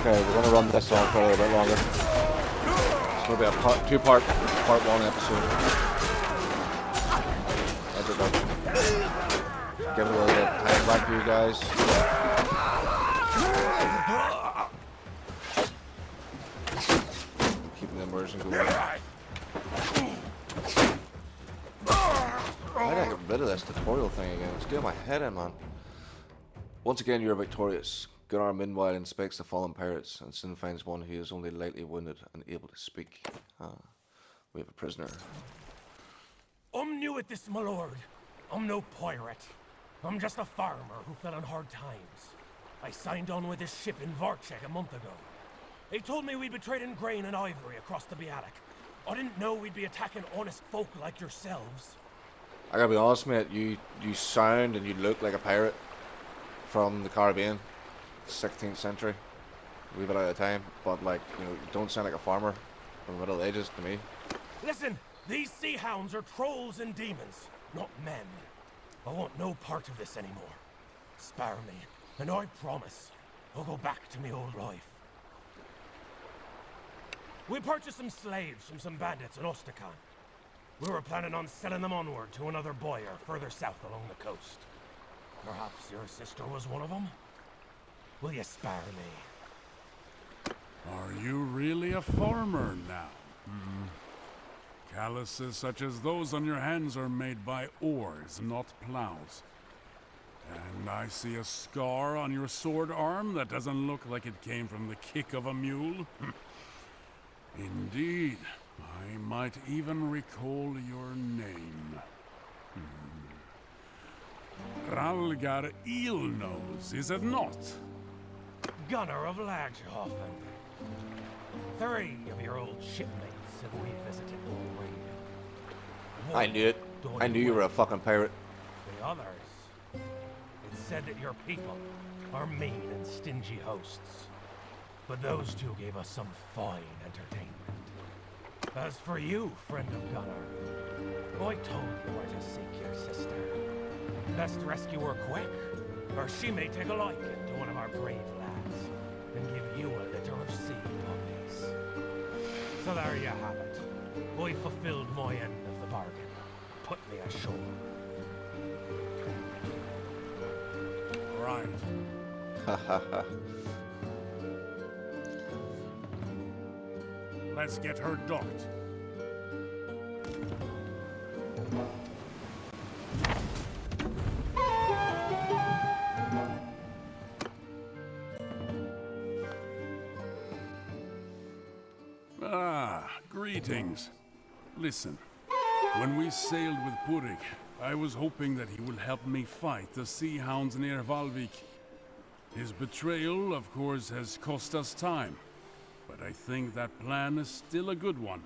Okay, we're gonna run this on for a little bit longer. It's gonna be a two-part, part one episode. Introduction. Give it a little bit of time back to you guys. Keeping the immersion going. Why did I get rid of this tutorial thing again? It's doing my head in, man. Once again, you're victorious. Gunnar meanwhile inspects the fallen pirates and soon finds one who is only lightly wounded and able to speak. We have a prisoner. I'm new at this, my lord. I'm no pirate. I'm just a farmer who fell on hard times. I signed on with this ship in Varchek a month ago. They told me we'd be trading grain and ivory across the Bialik. I didn't know we'd be attacking honest folk like yourselves. I gotta be honest, mate. You sound and you look like a pirate from the Caribbean, 16th century. A wee bit out of time, but like, you know, you don't sound like a farmer from the Middle Ages to me. Listen, these Sea Hounds are trolls and demons, not men. I want no part of this anymore. Spare me, and I promise I'll go back to my old life. We purchased some slaves from some bandits in Ostrakan. We were planning on selling them onward to another buyer further south along the coast. Perhaps your sister was one of them? Will you spare me? Are you really a farmer now? Calluses such as those on your hands are made by oars, not plows. And I see a scar on your sword arm that doesn't look like it came from the kick of a mule. Indeed, I might even recall your name. Ralgar Eelnose, is it not? Gunnar of Lagerhofen. 3 of your old shipmates have we visited already. I knew it. I knew you were a fucking pirate. The others. It's said that your people are mean and stingy hosts. But those two gave us some fine entertainment. As for you, friend of Gunnar, I told you where to seek your sister. Best rescue her quick, or she may take a liking to one of our brave lads and give you a litter of sea puppies. So there you have it. I fulfilled my end of the bargain. Put me ashore. Right. Let's get her docked. Greetings. Listen, when we sailed with Purig, I was hoping that he would help me fight the Sea Hounds near Valvik. His betrayal, of course, has cost us time, but I think that plan is still a good one.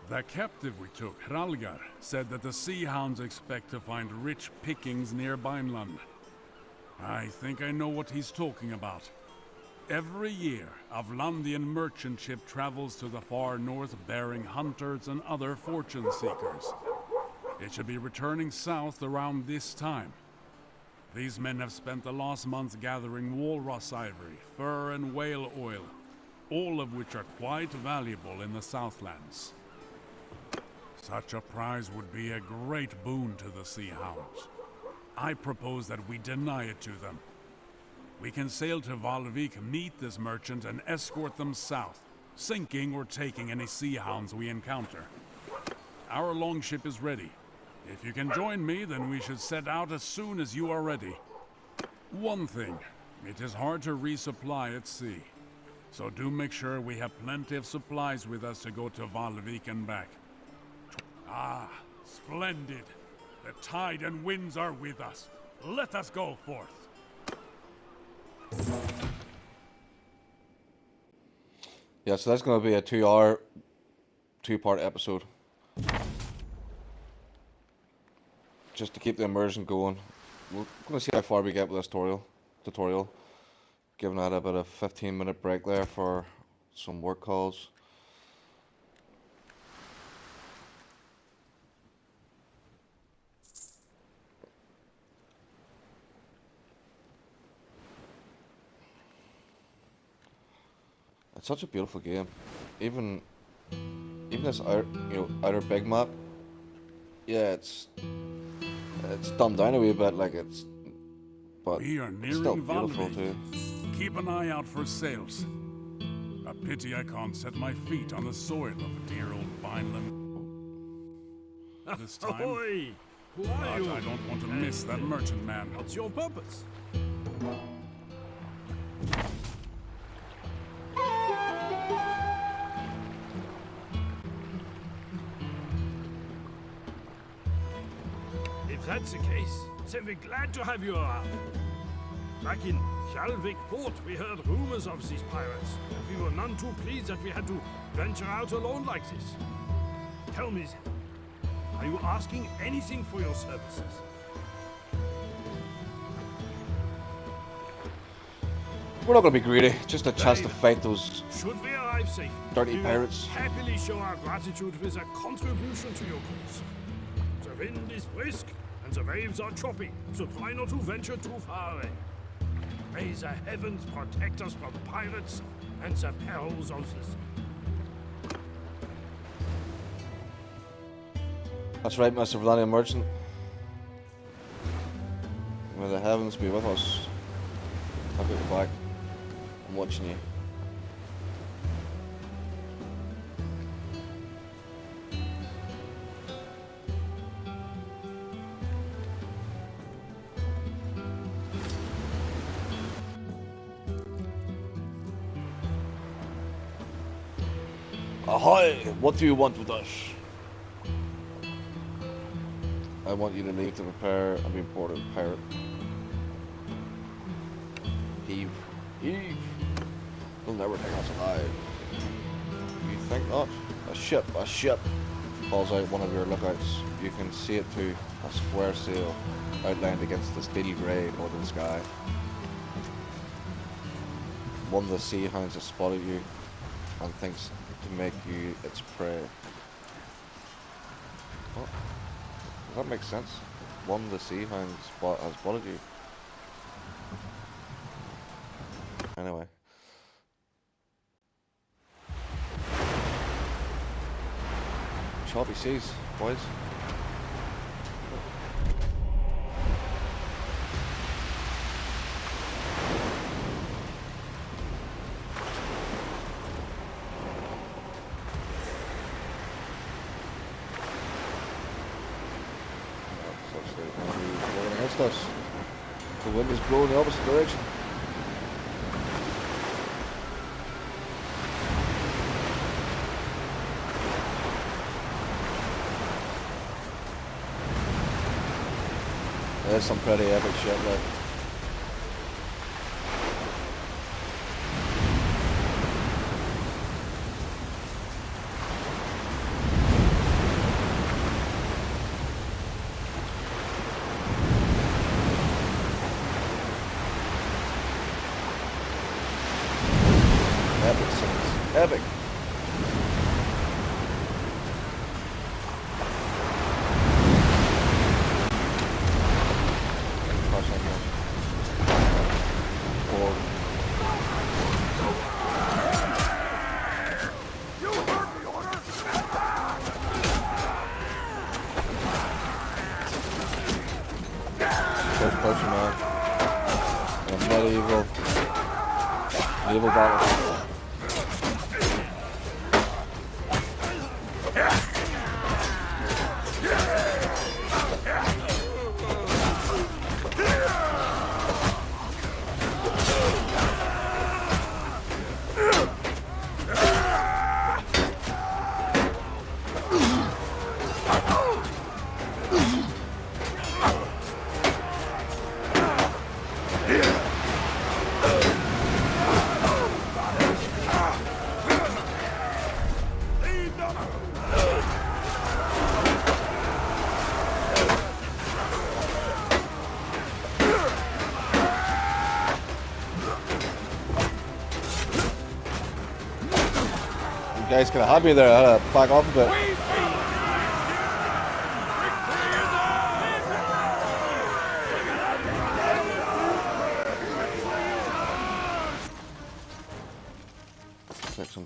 The captive we took, Ralgar, said that the Sea Hounds expect to find rich pickings near Vineland. I think I know what he's talking about. Every year, a Vlandian merchant ship travels to the far north bearing hunters and other fortune seekers. It should be returning south around this time. These men have spent the last month gathering walrus ivory, fur and whale oil, all of which are quite valuable in the Southlands. Such a prize would be a great boon to the Sea Hounds. I propose that we deny it to them. We can sail to Valvik, meet this merchant, and escort them south, sinking or taking any Sea Hounds we encounter. Our longship is ready. If you can join me, then we should set out as soon as you are ready. One thing, it is hard to resupply at sea. So do make sure we have plenty of supplies with us to go to Valvik and back. Ah, splendid. The tide and winds are with us. Let us go forth. Yeah, so that's going to be a 2-hour, 2-part episode. Just to keep the immersion going. We're going to see how far we get with this tutorial. Giving that about a 15-minute break there for some work calls. It's such a beautiful game. Even this outer big map. Yeah, it's dumbed down a wee bit, like but We are it's still nearing beautiful Valvik. too. Keep an eye out for sails. A pity I can't set my feet on the soil of dear old Vineland this time. Ahoy! Who are But you? I don't want to miss that merchantman. What's your purpose? If that's the case, then we're glad to have you around. Back in Hjalvik port, we heard rumors of these pirates, and we were none too pleased that we had to venture out alone like this. Tell me then, are you asking anything for your services? We're not gonna be greedy. Just a chance to fight those Should we arrive safe, dirty we will pirates. happily show our gratitude with a contribution to your cause. The wind is brisk and the waves are choppy, so try not to venture too far away. May the heavens protect us from pirates and the perils of the sea. That's right, Mr. Valanian Merchant. May the heavens be with us. I've got your back. I'm watching you. Ahoy! What do you want with us? I want you to leave to prepare and be boarded pirate. Heave. Heave! They'll never take us alive. You think not? A ship, calls out one of your lookouts. You can see it too, a square sail outlined against the steel grey northern sky. One of the Sea Hounds has spotted you and thinks to make you its prey. What? Does that make sense? One of the Sea Hounds has spotted you. Anyway. Choppy seas, boys. Blowing against us. The wind is blowing the opposite direction. There's some pretty epic shit there. Epic scenes. Epic. Naval battle. You guys could have had me there. I had to back off a bit.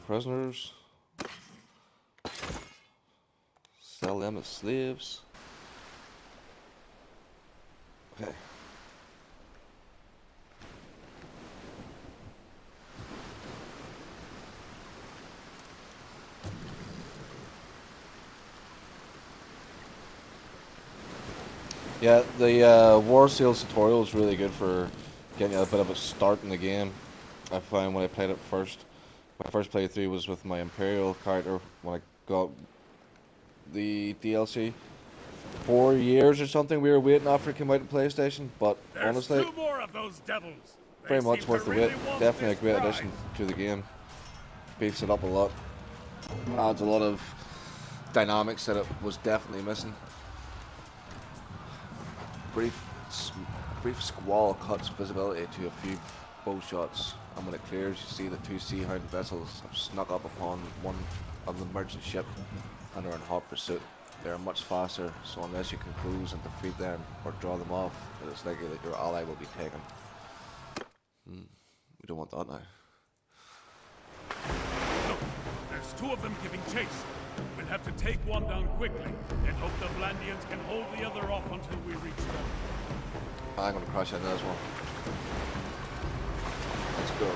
prisoners. Sell them as slaves. Okay. Yeah, the War Sales tutorial is really good for getting a bit of a start in the game. I found when I played it first. My first playthrough was with my Imperial character when I got the DLC. 4 years or something we were waiting after it came out on PlayStation, but There's honestly, 2 more of those devils. very much worth the wait. Definitely a great addition to the game. Beefs it up a lot. Adds a lot of dynamics that it was definitely missing. Brief, brief squall cuts visibility to a few bow shots, and when it clears, you see the 2 Sea Hound vessels have snuck up upon one of the merchant ship and are in hot pursuit. They are much faster, so unless you can cruise and defeat them or draw them off, it is likely that your ally will be taken. We don't want that now. Look, there's 2 of them giving chase. We'll have to take one down quickly and hope the Vlandians can hold the other off until we reach them. I'm gonna crash into this one. Let's go.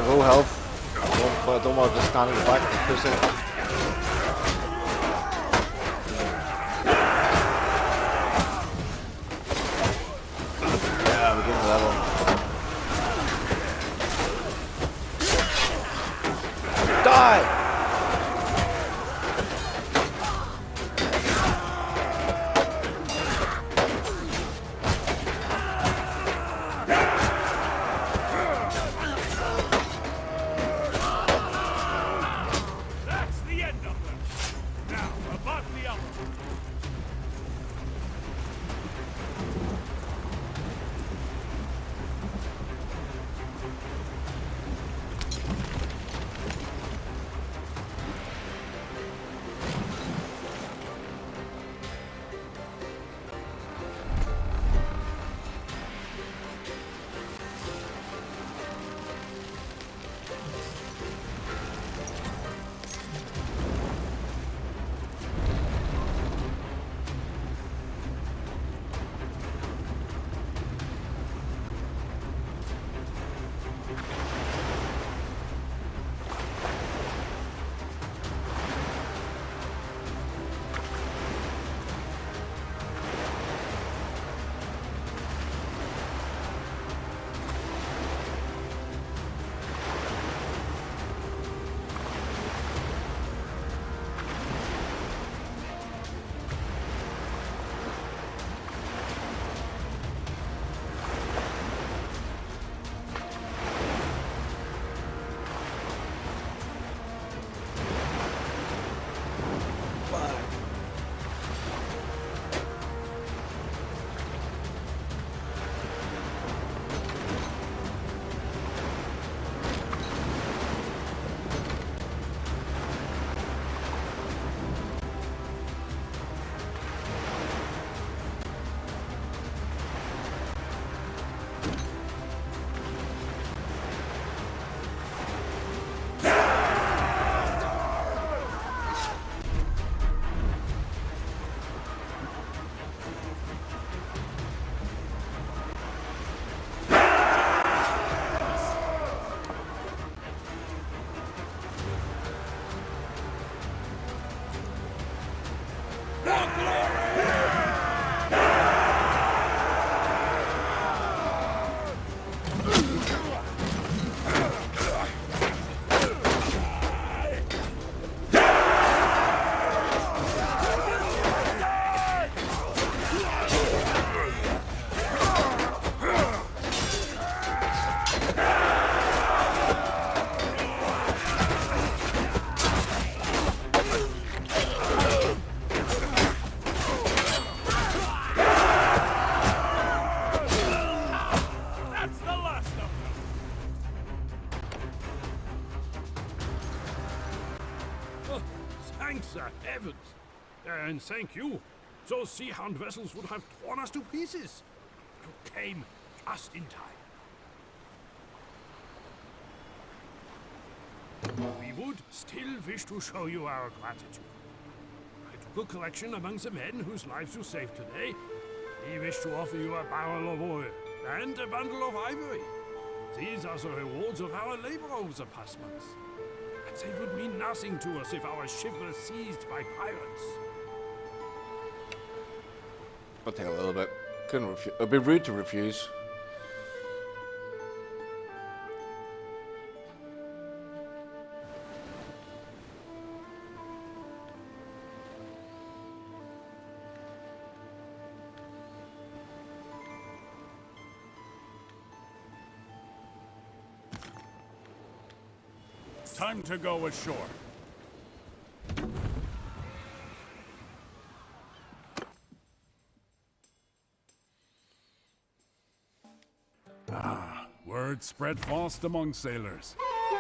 Low health. I don't want to just stand in the back and push it. Yeah, we're getting the level. Die! And thank you. Those Sea Hound vessels would have torn us to pieces. You came just in time. We would still wish to show you our gratitude. I took a collection among the men whose lives you saved today. We wish to offer you a barrel of oil and a bundle of ivory. These are the rewards of our labor over the past months. And they would mean nothing to us if our ship was seized by pirates. I'll take a little bit. Couldn't refuse. It'd be rude to refuse. Time to go ashore. Word spread fast among sailors.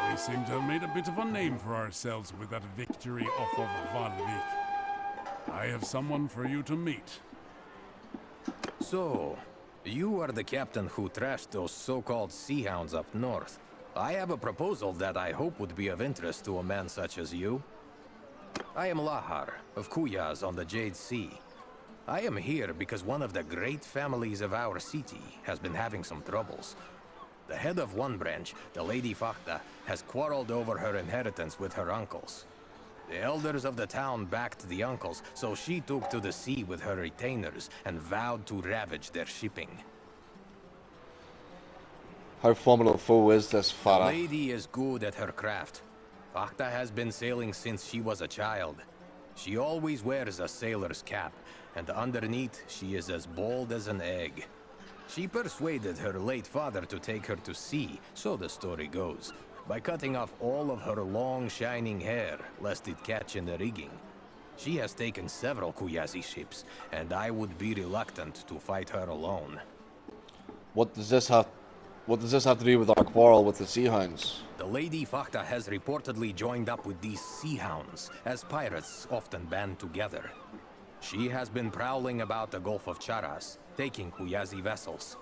We seem to have made a bit of a name for ourselves with that victory off of Valvik. I have someone for you to meet. So, you are the captain who trashed those so-called Sea Hounds up north. I have a proposal that I hope would be of interest to a man such as you. I am Lahar, of Kuyaz on the Jade Sea. I am here because one of the great families of our city has been having some troubles. The head of one branch, the Lady Fadha, has quarreled over her inheritance with her uncles. The elders of the town backed the uncles, so she took to the sea with her retainers and vowed to ravage their shipping. How formidable a foe is this The Fadha? lady is good at her craft. Fadha has been sailing since she was a child. She always wears a sailor's cap, and underneath she is as bold as an egg. She persuaded her late father to take her to sea, so the story goes, by cutting off all of her long shining hair, lest it catch in the rigging. She has taken several Kuyazi ships, and I would be reluctant to fight her alone. What does this have to do with our quarrel with the Sea Hounds? The Lady Fadha has reportedly joined up with these Sea Hounds, as pirates often band together. She has been prowling about the Gulf of Charas, taking Kuyazi vessels.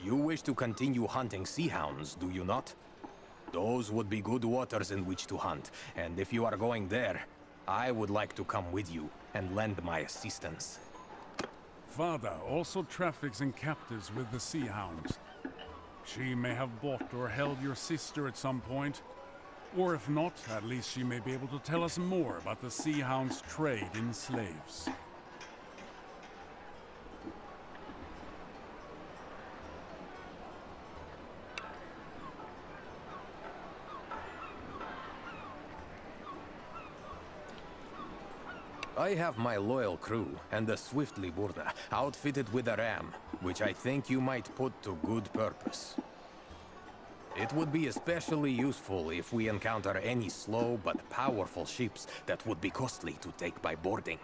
You wish to continue hunting Sea Hounds, do you not? Those would be good waters in which to hunt, and if you are going there, I would like to come with you and lend my assistance. Fadha also traffics in captives with the Sea Hounds. She may have bought or held your sister at some point. Or if not, at least she may be able to tell us more about the Sea Hounds' trade in slaves. I have my loyal crew and the Swiftly Burna outfitted with a ram, which I think you might put to good purpose. It would be especially useful if we encounter any slow but powerful ships that would be costly to take by boarding.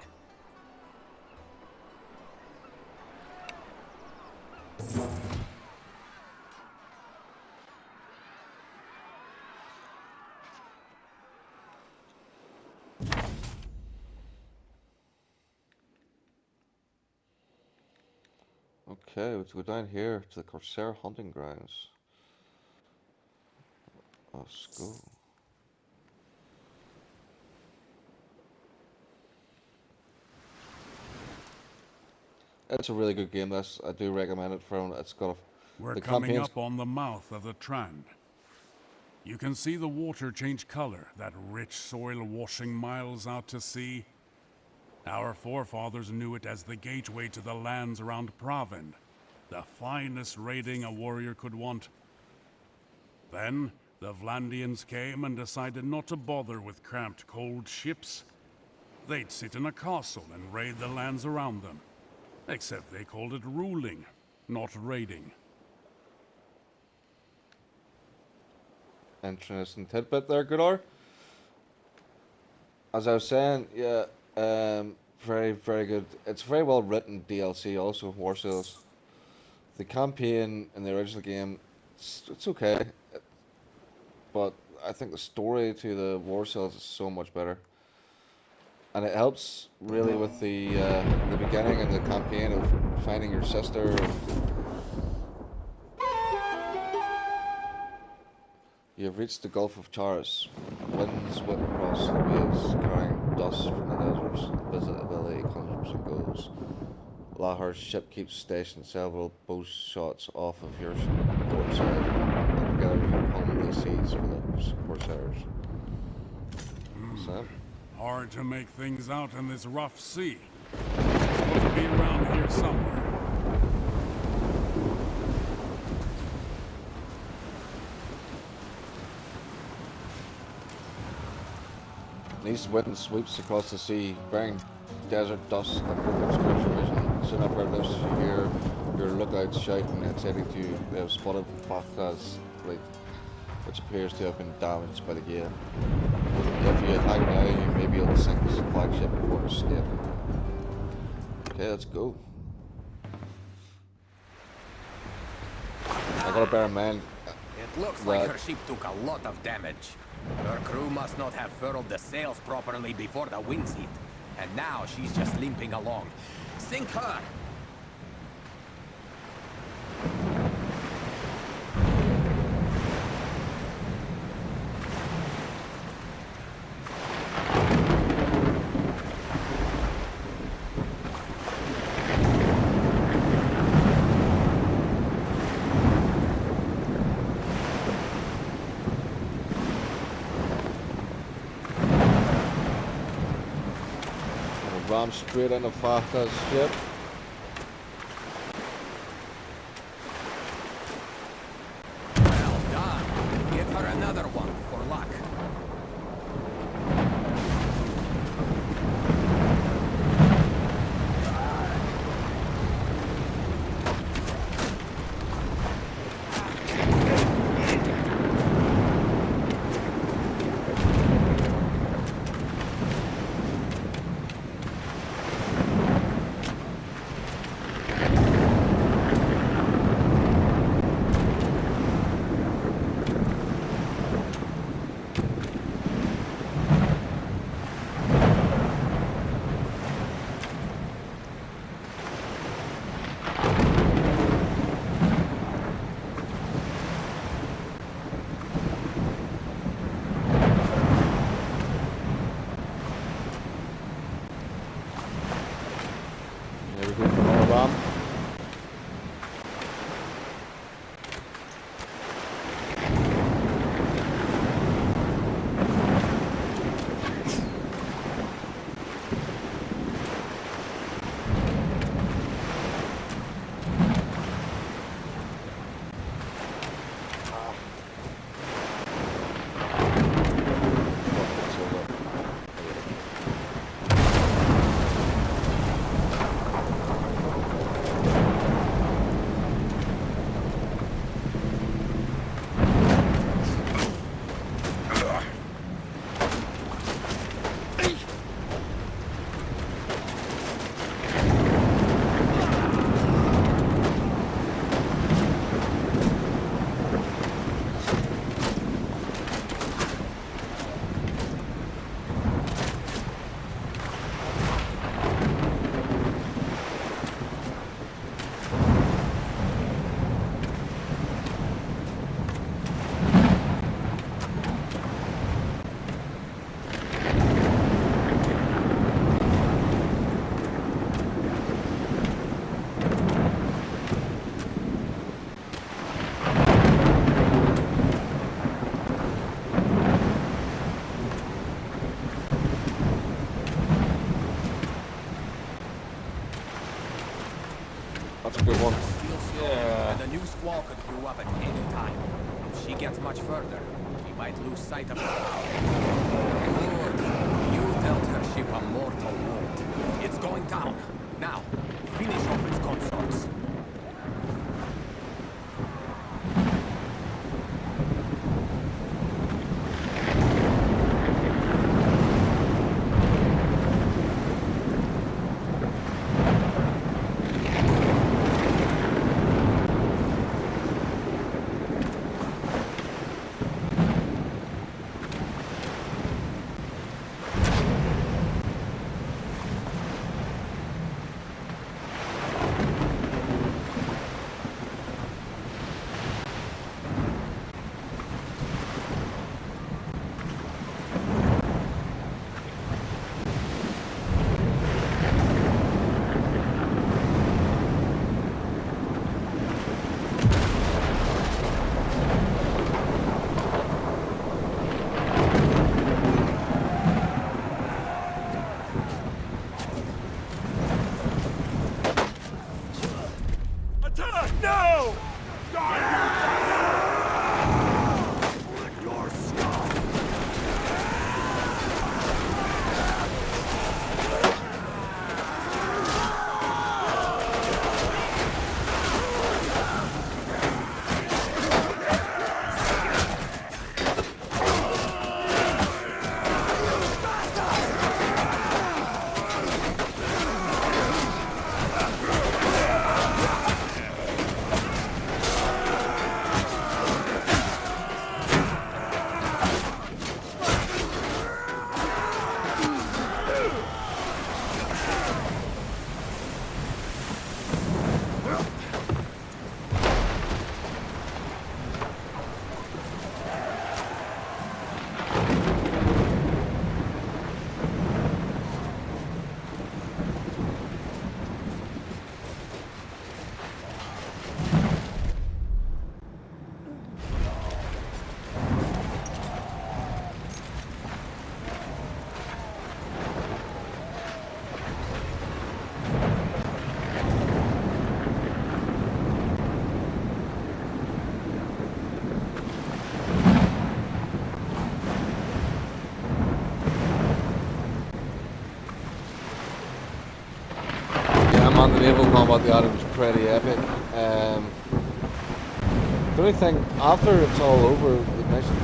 Okay, let's go down here to the Corsair hunting grounds. Let's go. It's a really good game. This I do recommend it. For it's got We're the coming campaign's up on the mouth of the Trand. You can see the water change color, that rich soil washing miles out to sea. Our forefathers knew it as the gateway to the lands around Pravin, the finest raiding a warrior could want. Then, the Vlandians came and decided not to bother with cramped, cold ships. They'd sit in a castle and raid the lands around them. Except they called it ruling, not raiding. interesting tidbit there, Gunnar. As I was saying, yeah, very, very good. It's very well written DLC also, War Sales. The campaign in the original game, it's okay, but I think the story to the War Sales is so much better. And it helps really with the beginning and the campaign of finding your sister. You have reached the Gulf of Charis. Winds whip across the waves, carrying dust from the deserts. Visibility comes and goes. Lahar's ship keeps station several bow shots off of your port side, and together you comb the seas for the Corsairs. So, Hard to make things out in this rough sea. Supposed to be around here somewhere. an east wind sweeps across the sea, bearing desert dust and broken obscures your vision. Soon after this, you hear your lookouts shouting and saying to you they have spotted Fadha's fleet, which appears to have been damaged by the gale. If you attack now, you may be able to sink the flagship before escape. Okay, let's go. I gotta bear in mind. It looks like her ship took a lot of damage. Her crew must not have furled the sails properly before the winds hit. And now she's just limping along. Sink her! Ram straight into Fadha's ship. Well done. Give her another one for luck. That's a good one. Yeah. And the new squall could brew up at any time. If she gets much further, we might lose sight of her. Lord, you dealt her ship a mortal wound. It's going down. Now, finish off its consorts. Attack now! Man, the naval combat the Adam was pretty epic. The only thing, after it's all over, the mission,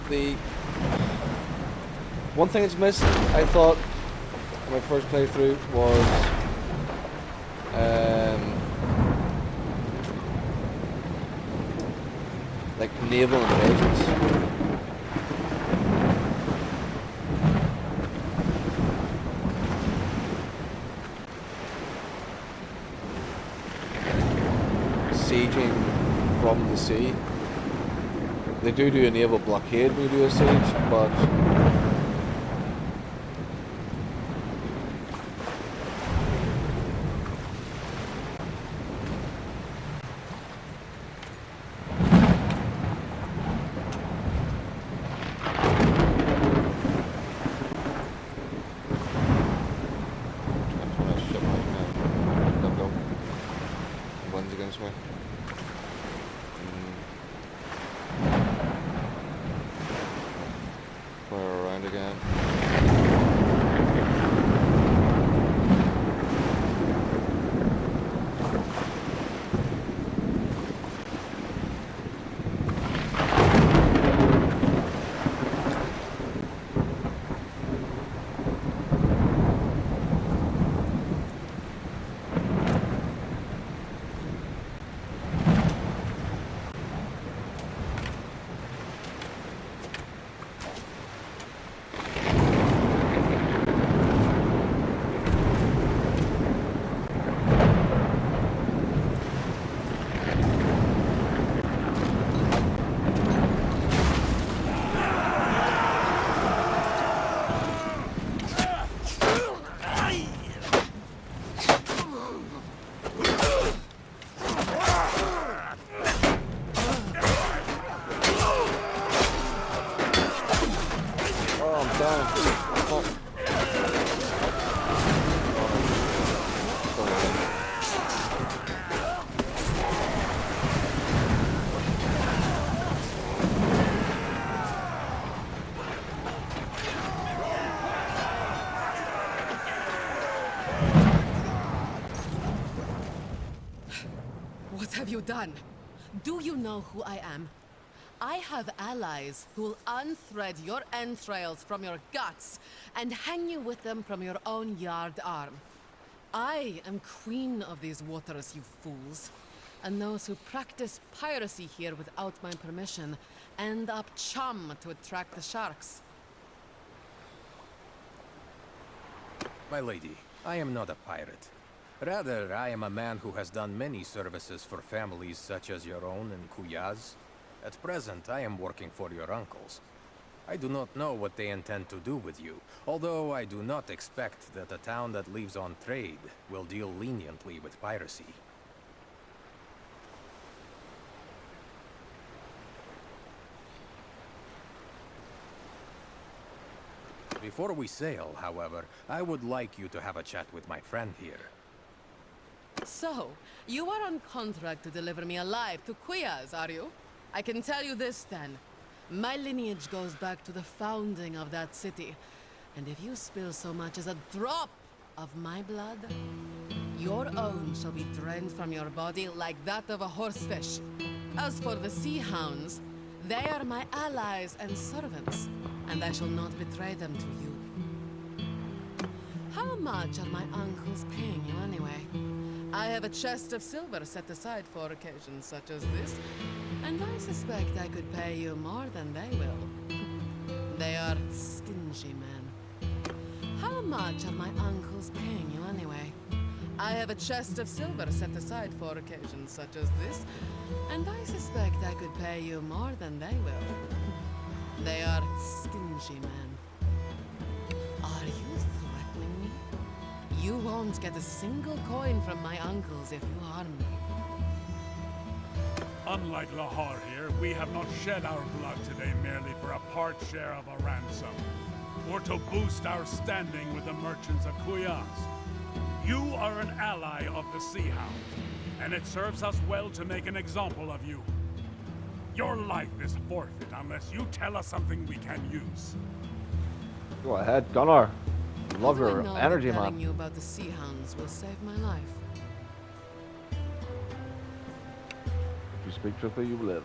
the one thing it's missed, I thought, in my first playthrough, was like naval invasions. Sieging from the sea. They do a naval blockade when you do a siege, but against me. Fire around again. What have you done? Do you know who I am? I have allies who will unthread your entrails from your guts and hang you with them from your own yard arm. I am queen of these waters, you fools. And those who practice piracy here without my permission end up chum to attract the sharks. My lady, I am not a pirate. Rather, I am a man who has done many services for families such as your own and Kuya's. At present, I am working for your uncles. I do not know what they intend to do with you, although I do not expect that a town that lives on trade will deal leniently with piracy. Before we sail, however, I would like you to have a chat with my friend here. So, you are on contract to deliver me alive to Quyaz, are you? I can tell you this then. My lineage goes back to the founding of that city. And if you spill so much as a drop of my blood, your own shall be drained from your body like that of a horsefish. As for the Sea Hounds, they are my allies and servants, and I shall not betray them to you. How much are my uncles paying you anyway? I have a chest of silver set aside for occasions such as this, and I suspect I could pay you more than they will. They are stingy men. How much are my uncles paying you anyway? I have a chest of silver set aside for occasions such as this, and I suspect I could pay you more than they will. They are stingy men. Are you threatening me? You won't get a single coin from my uncles if you harm me. Unlike Lahar here, we have not shed our blood today merely for a part share of a ransom, or to boost our standing with the merchants of Quyaz. You are an ally of the Sea Hounds, and it serves us well to make an example of you. Your life is forfeit unless you tell us something we can use. Go ahead, Gunnar. Love How do I your know energy, that telling man. you about the Sea Hounds will save my life? If you speak truthfully, you live.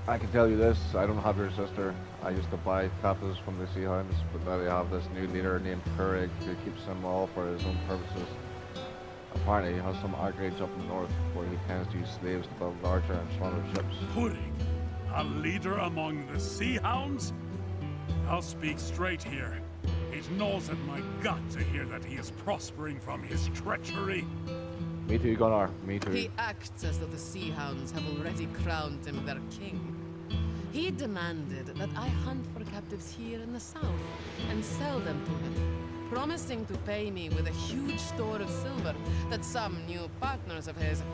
I can tell you this, I don't have your sister. I used to buy captives from the Sea Hounds, but now they have this new leader named Purig who keeps them all for his own purposes. Apparently he has some anchorage up in the north where he tends to use slaves to build larger and stronger ships. Purig, a leader among the Sea Hounds? I'll speak straight here. It gnaws at my gut to hear that he is prospering from his treachery. Me too, Gunnar, me too. He acts as though the Sea Hounds have already crowned him their king. He demanded that I hunt for captives here in the south and sell them to him, promising to pay me with a huge store of silver that some new partners of his, a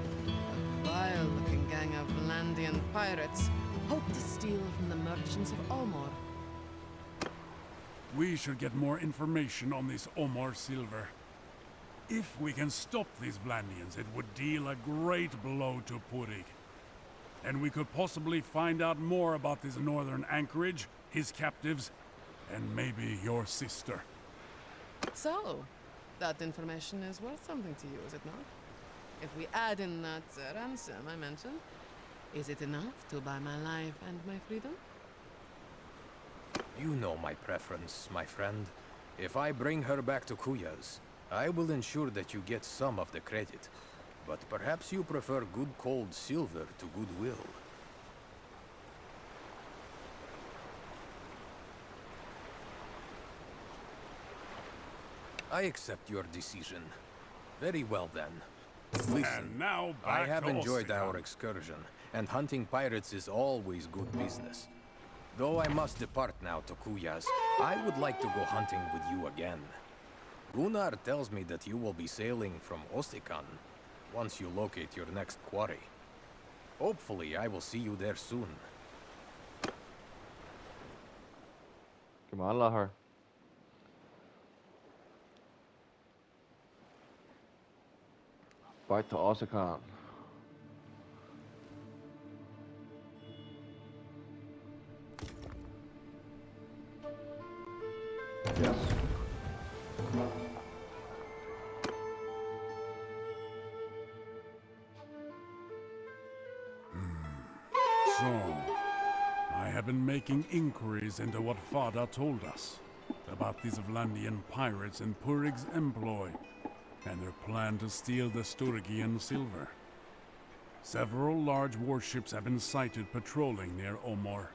vile-looking gang of Landian pirates, hope to steal from the merchants of Omor. We should get more information on this Omar silver. If we can stop these Vlandians, it would deal a great blow to Purig. And we could possibly find out more about this northern anchorage, his captives, and maybe your sister. So, that information is worth something to you, is it not? If we add in that ransom I mentioned, is it enough to buy my life and my freedom? You know my preference, my friend. If I bring her back to Quyaz, I will ensure that you get some of the credit. But perhaps you prefer good cold silver to goodwill. I accept your decision. Very well then. Listen, And now I back have to enjoyed Ossian. our excursion, and hunting pirates is always good business. Though I must depart now to Quyaz, I would like to go hunting with you again. Gunnar tells me that you will be sailing from Ossikan once you locate your next quarry. Hopefully, I will see you there soon. Come on, Lahar. Back to Ossikan. Yes. So, I have been making inquiries into what Fadha told us about these Vlandian pirates in Purig's employ and their plan to steal the Sturgian silver. Several large warships have been sighted patrolling near Omor.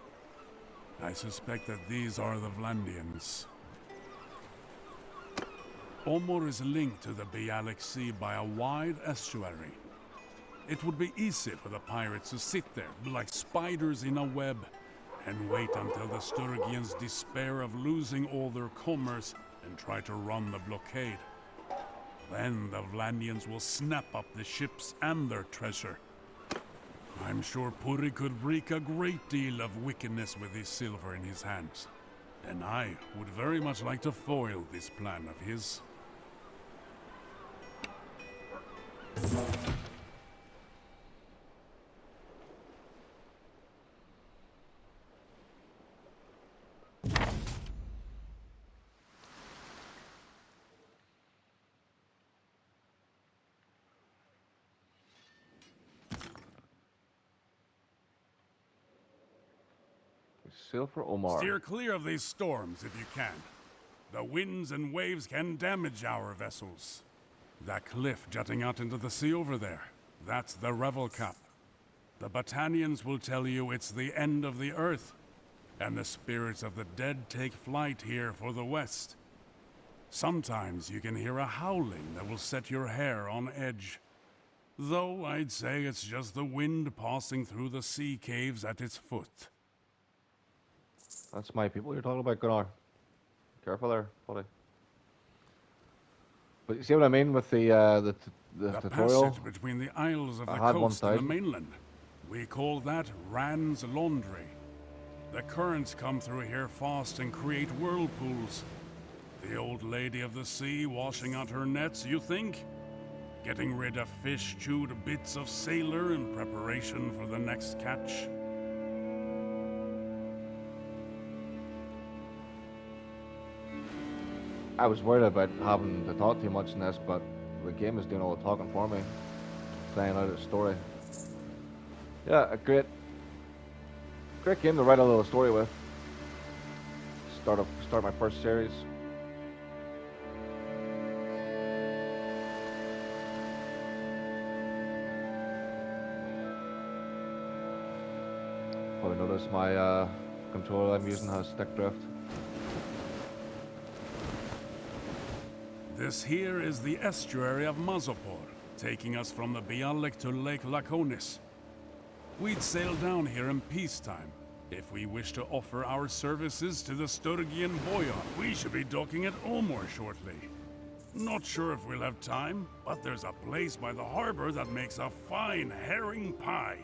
I suspect that these are the Vlandians. Omor is linked to the Bialik Sea by a wide estuary. It would be easy for the pirates to sit there like spiders in a web and wait until the Sturgians despair of losing all their commerce and try to run the blockade. Then the Vlandians will snap up the ships and their treasure. I'm sure Purig could wreak a great deal of wickedness with his silver in his hands. And I would very much like to foil this plan of his. Sail for Omar. Steer clear of these storms if you can. The winds and waves can damage our vessels. That cliff jutting out into the sea over there, that's the Revel Cup. The Battanians will tell you it's the end of the earth, and the spirits of the dead take flight here for the west. Sometimes you can hear a howling that will set your hair on edge. Though I'd say it's just the wind passing through the sea caves at its foot. That's my people you're talking about, Gunnar. Careful there, buddy. But you see what I mean with the tutorial? Passage between the isles of the I had one coast and the side. mainland. We call that Rand's Laundry. The currents come through here fast and create whirlpools. The old lady of the sea washing out her nets, you think? Getting rid of fish-chewed bits of sailor in preparation for the next catch. I was worried about having to talk too much in this, but the game is doing all the talking for me. Playing out its story. Yeah, a great game to write a little story with. Start my first series. Probably noticed my controller I'm using has stick drift. This here is the estuary of Mazopor, taking us from the Bialik to Lake Laconis. We'd sail down here in peacetime, if we wish to offer our services to the Sturgian Boyar. We should be docking at Omor shortly. Not sure if we'll have time, but there's a place by the harbor that makes a fine herring pie.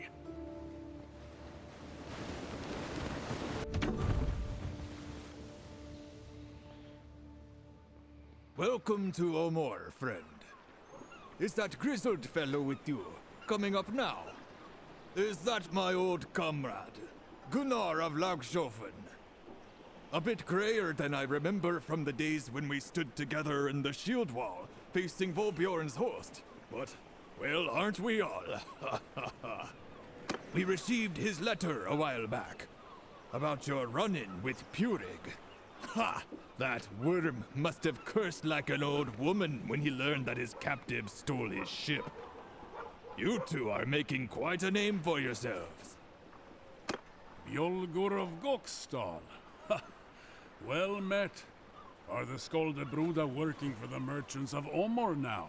Welcome to Omor, friend. Is that grizzled fellow with you coming up now? Is that my old comrade, Gunnar of Laugshofen? A bit grayer than I remember from the days when we stood together in the shield wall, facing Volbjorn's host. But, well, aren't we all? We received his letter a while back, about your run-in with Purig. Ha! That worm must have cursed like an old woman when he learned that his captive stole his ship. You two are making quite a name for yourselves. Bjolgur of Gokstal. Well met. Are the Skoldebruda working for the merchants of Omor now?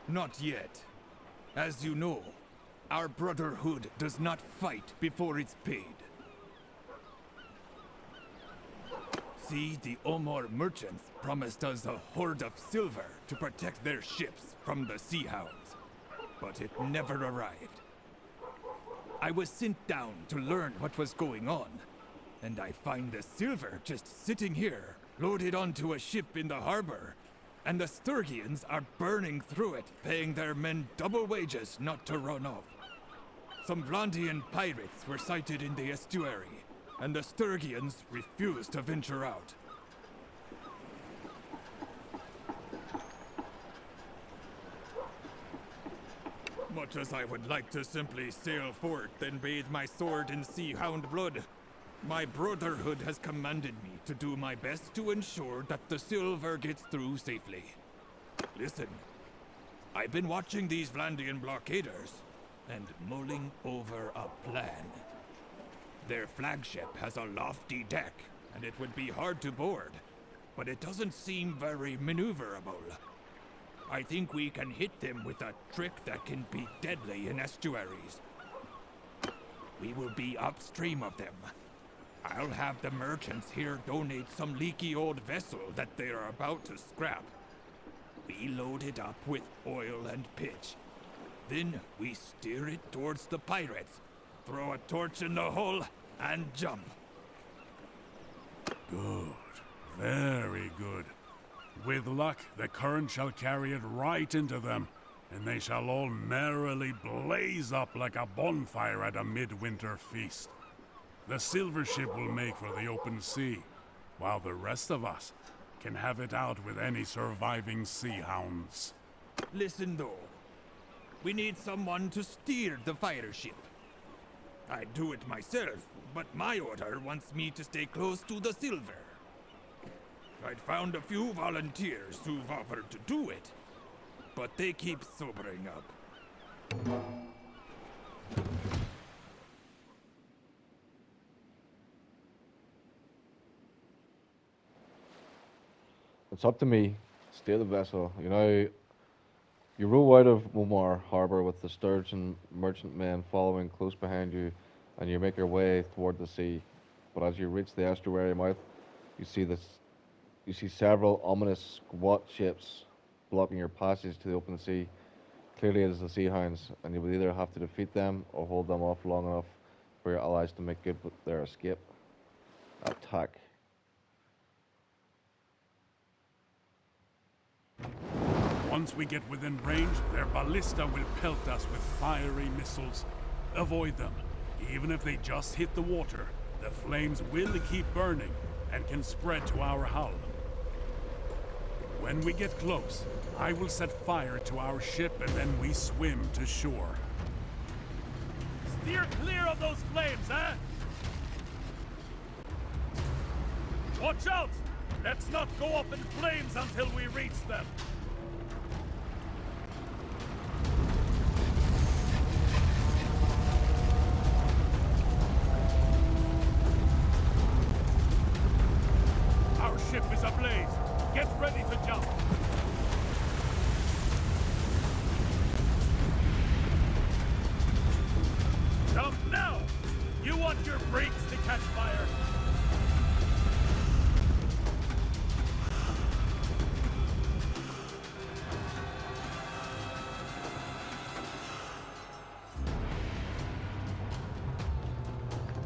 Not yet. As you know, our brotherhood does not fight before it's paid. See, the Omor merchants promised us a hoard of silver to protect their ships from the Sea Hounds, but it never arrived. I was sent down to learn what was going on, and I find the silver just sitting here, loaded onto a ship in the harbor, and the Sturgians are burning through it, paying their men double wages not to run off. Some Vlandian pirates were sighted in the estuary, and the Sturgians refused to venture out. Much as I would like to simply sail forth and bathe my sword in Sea Hound blood, my brotherhood has commanded me to do my best to ensure that the silver gets through safely. Listen, I've been watching these Vlandian blockaders and mulling over a plan. Their flagship has a lofty deck, and it would be hard to board, but it doesn't seem very maneuverable. I think we can hit them with a trick that can be deadly in estuaries. We will be upstream of them. I'll have the merchants here donate some leaky old vessel that they are about to scrap. We load it up with oil and pitch. Then we steer it towards the pirates, throw a torch in the hull, and jump. Good. Very good. With luck, the current shall carry it right into them, and they shall all merrily blaze up like a bonfire at a midwinter feast. The silver ship will make for the open sea, while the rest of us can have it out with any surviving sea hounds. Listen though. We need someone to steer the fire ship. I'd do it myself, but my order wants me to stay close to the silver. I'd found a few volunteers who've offered to do it, but they keep sobering up. It's up to me. Steer the vessel. You row out of Momar Harbour with the sturgeon merchantmen following close behind you, and you make your way toward the sea. But as you reach the estuary mouth, you see several ominous squat ships blocking your passage to the open sea. Clearly it is the Sea Hounds, and you will either have to defeat them or hold them off long enough for your allies to make good with their escape. Attack. Once we get within range, their ballista will pelt us with fiery missiles. Avoid them. Even if they just hit the water, the flames will keep burning and can spread to our hull. When we get close, I will set fire to our ship and then we swim to shore. Steer clear of those flames, eh? Watch out! Let's not go up in flames until we reach them. Our ship is ablaze. Get ready to jump. Jump now! You want your brakes to catch fire.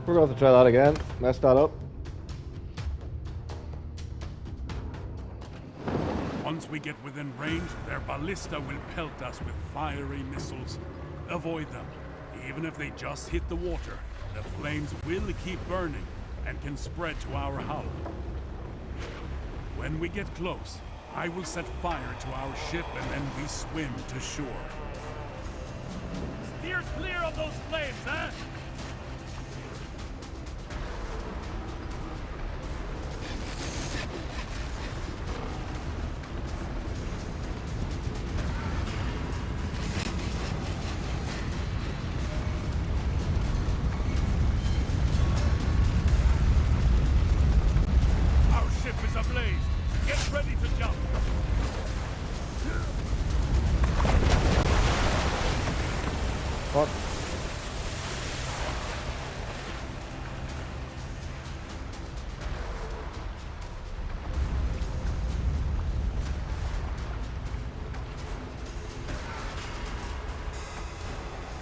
We're going to have to try that again. Mess that up. Once we get within range, their ballista will pelt us with fiery missiles. Avoid them. Even if they just hit the water, the flames will keep burning and can spread to our hull. When we get close, I will set fire to our ship and then we swim to shore. Steer clear of those flames, eh? What?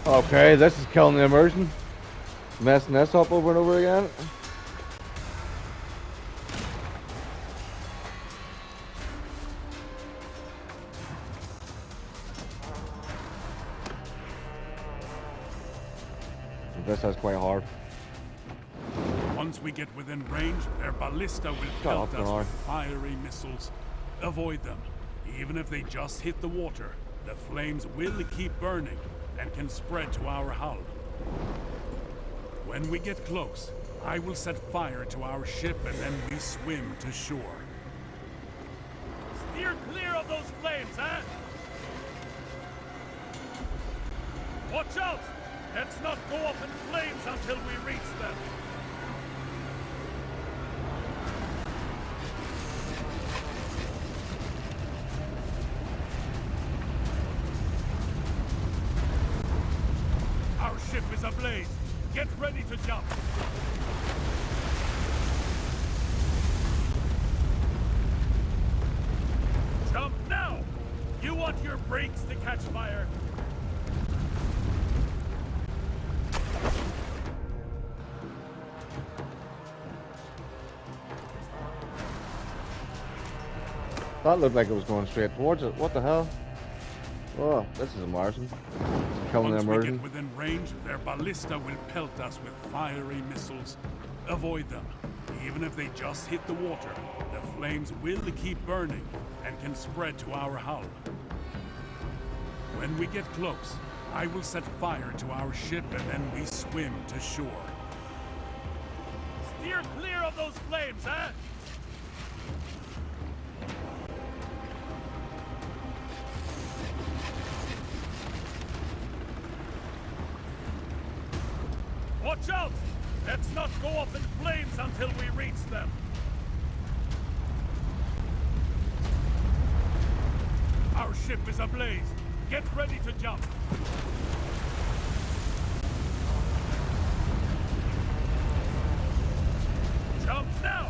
Okay, this is killing the immersion. Messing this up over and over again. This is quite hard. Once we get within range, their ballista will pelt us with fiery missiles. Avoid them. Even if they just hit the water, the flames will keep burning and can spread to our hull. When we get close, I will set fire to our ship and then we swim to shore. Steer clear of those flames, eh? Watch out! Let's not go up in flames until we reach them. Our ship is ablaze. Get ready to jump. Jump now! You want your brakes to catch fire. That looked like it was going straight towards it. What the hell? Oh, this is embarrassing. Killing Once we immersion. get within range, their ballista will pelt us with fiery missiles. Avoid them. Even if they just hit the water, the flames will keep burning and can spread to our hull. When we get close, I will set fire to our ship and then we swim to shore. Steer clear of those flames, huh? Watch out! Let's not go up in flames until we reach them. Our ship is ablaze. Get ready to jump. Jump now!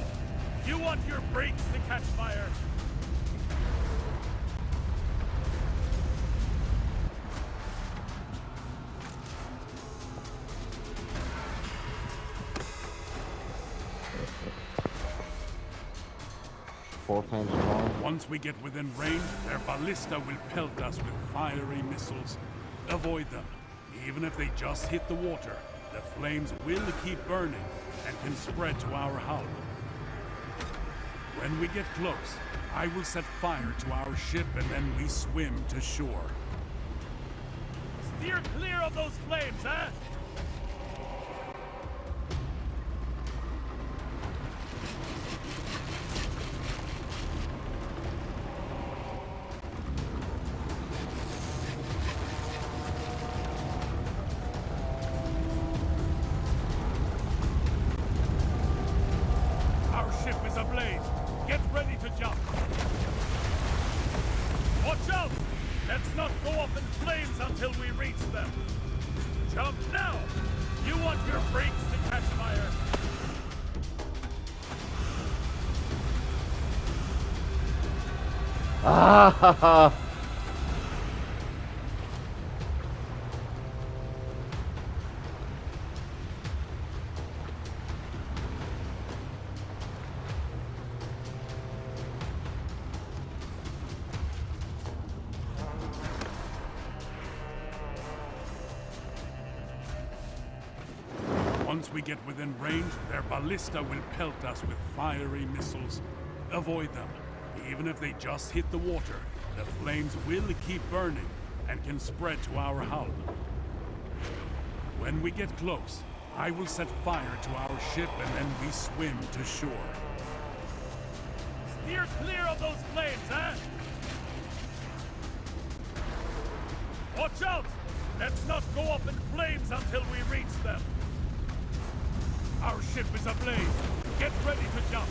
You want your brakes to catch fire. Four times strong. Once we get within range, their ballista will pelt us with fiery missiles. Avoid them. Even if they just hit the water, the flames will keep burning and can spread to our hull. When we get close, I will set fire to our ship and then we swim to shore. Steer clear of those flames, huh? Our ship is ablaze. Get ready to jump. Watch out! Let's not go up in flames until we reach them. Jump now! You want your brakes to catch fire. Ah ha ha! Once we get within range, their ballista will pelt us with fiery missiles. Avoid them. Even if they just hit the water, the flames will keep burning and can spread to our hull. When we get close, I will set fire to our ship and then we swim to shore. Steer clear of those flames, huh? Watch out! Let's not go up in flames until we reach them. Our ship is ablaze. Get ready to jump.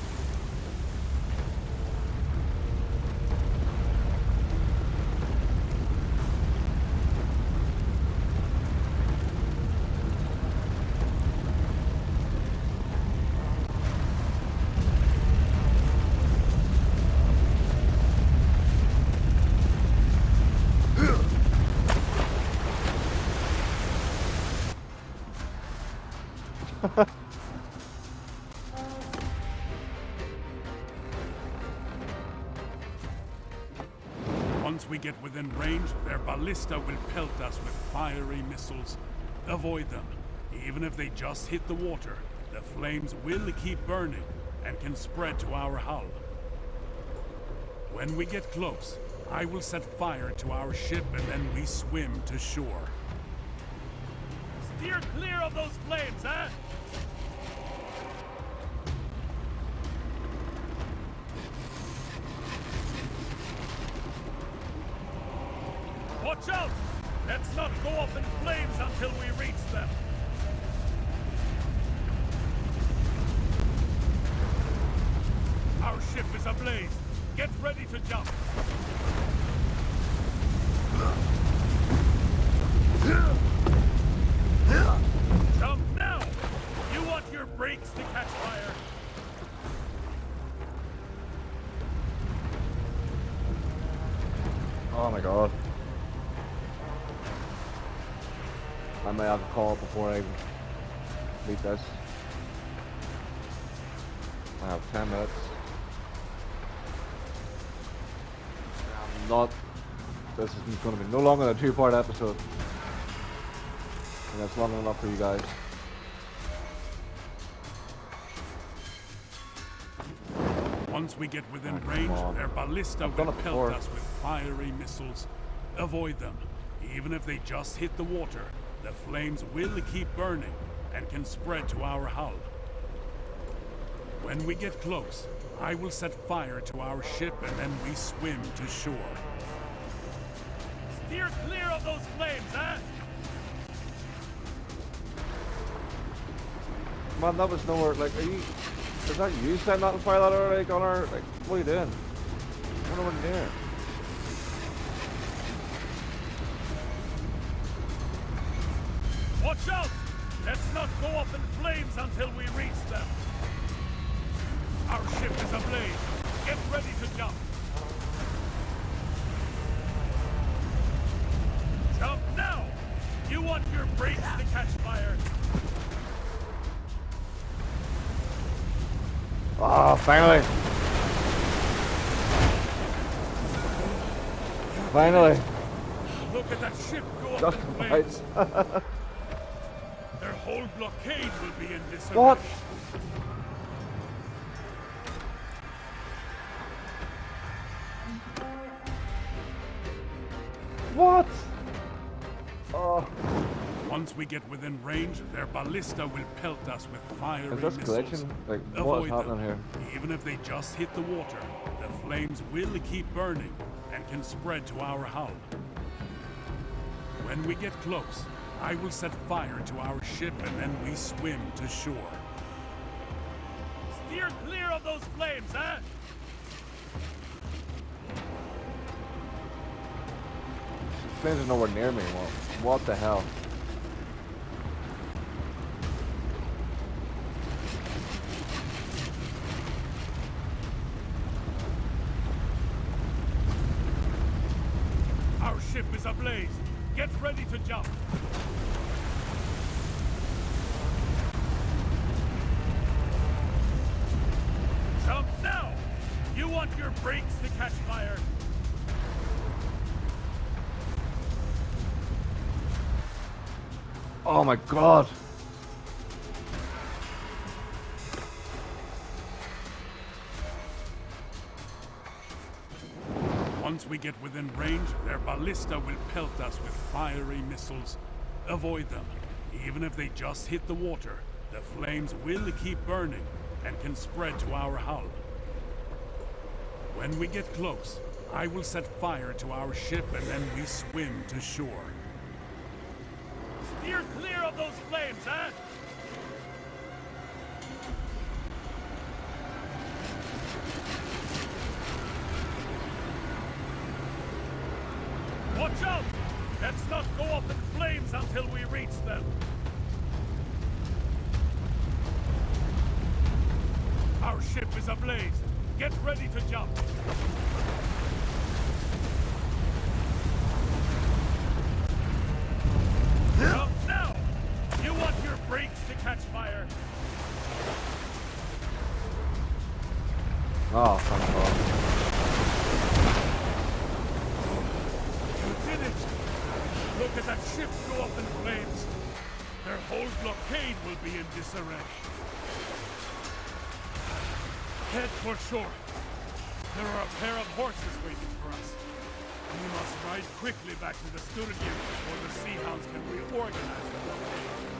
Once we get within range, their ballista will pelt us with fiery missiles. Avoid them. Even if they just hit the water, the flames will keep burning and can spread to our hull. When we get close, I will set fire to our ship and then we swim to shore. Steer clear of those flames, huh? Watch out! Let's not go up in flames until we reach them. Our ship is ablaze. Get ready to jump. Jump now! You want your brakes to catch fire. Oh my god. I may have to call it before I beat this. I have 10 minutes. not. This is going to be no longer than a 2-part episode. And that's long enough for you guys. Once we get within range, their ballista will pelt us with fiery missiles. Avoid them. Even if they just hit the water, the flames will keep burning and can spread to our hull. When we get close, I will set fire to our ship and then we swim to shore. Steer clear of those flames, huh? Man, that was nowhere. Like, are you? Is that you setting that on fire that already, Gunnar? Like, what are you doing? We're nowhere near. Watch out! Let's not go up in flames until we reach them. Our ship is ablaze. Get ready to jump. Jump now! You want your brakes to catch fire. Ah, finally! Finally! Look at that ship go up Just in right. flames. Their whole blockade will be in disarray. What? What? Oh. Once we get within range, their ballista will pelt us with fiery Is this missiles. glitching? Like, what is Avoid happening them. here? Even if they just hit the water, the flames will keep burning and can spread to our hull. When we get close, I will set fire to our ship and then we swim to shore. Steer clear of those flames, huh? Flames are nowhere near me. What the hell? Our ship is ablaze. Get ready to jump. Jump now! You want your brakes to catch fire. Oh my god! Once we get within range, their ballista will pelt us with fiery missiles. Avoid them. Even if they just hit the water, the flames will keep burning and can spread to our hull. When we get close, I will set fire to our ship and then we swim to shore. Steer clear of those flames, huh? Watch out! Let's not go up in flames until we reach them. Our ship is ablaze. Get ready to jump. Jump now! You want your brakes to catch fire. Oh, thank god. You did it! Look at that ship go up in flames. Their whole blockade will be in disarray. Head for shore. There are a pair of horses waiting for us. We must ride quickly back to the Sturgir before the Sea Hounds can reorganize the blockade.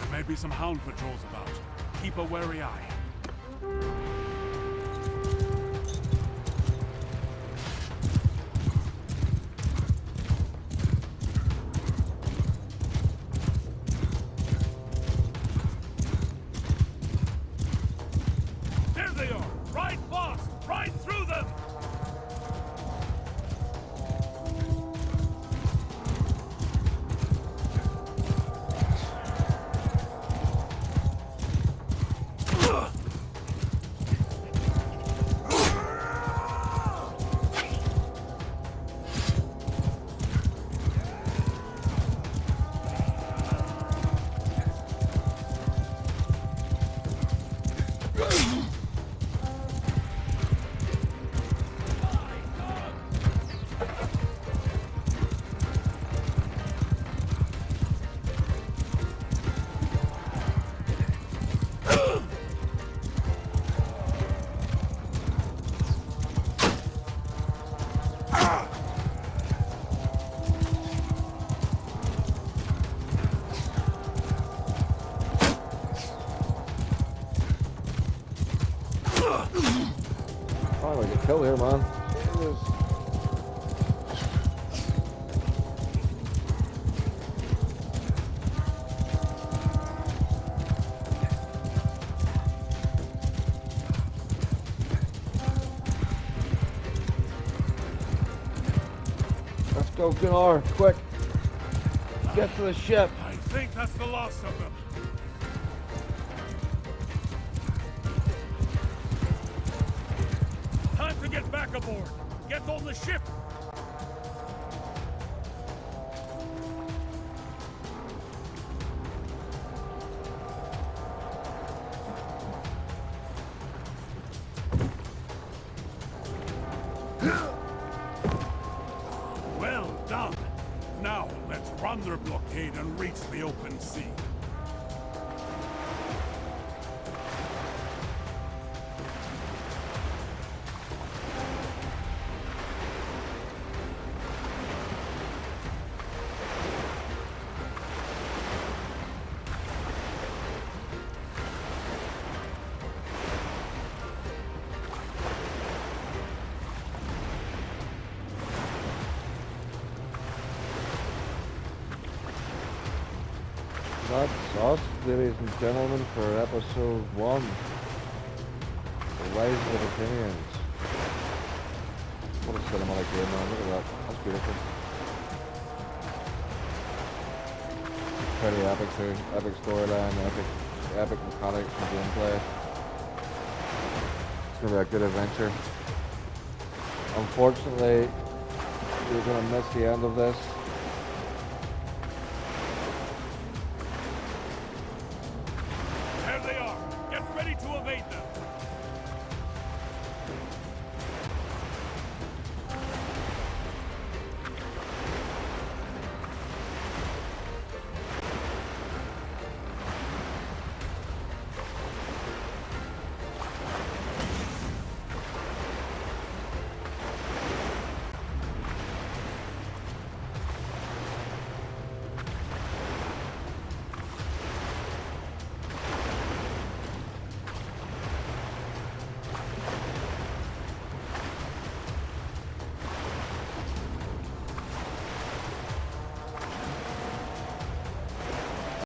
There may be some hound patrols about. Keep a wary eye. There they are! Ride fast! Ride through them! I'm gonna get killed here, man. Jesus. Let's go, Gunnar, quick. Get to the ship. I think that's the last of them. Time to get back aboard. Get on the ship. Well done. Now let's run their blockade and reach the open sea. That's us, ladies and gentlemen, for episode 1. The Rise of the Opinions. What a cinematic game, man. Look at that. That's beautiful. Pretty epic too. Epic storyline, epic mechanics and gameplay. It's gonna be a good adventure. Unfortunately, you're gonna miss the end of this.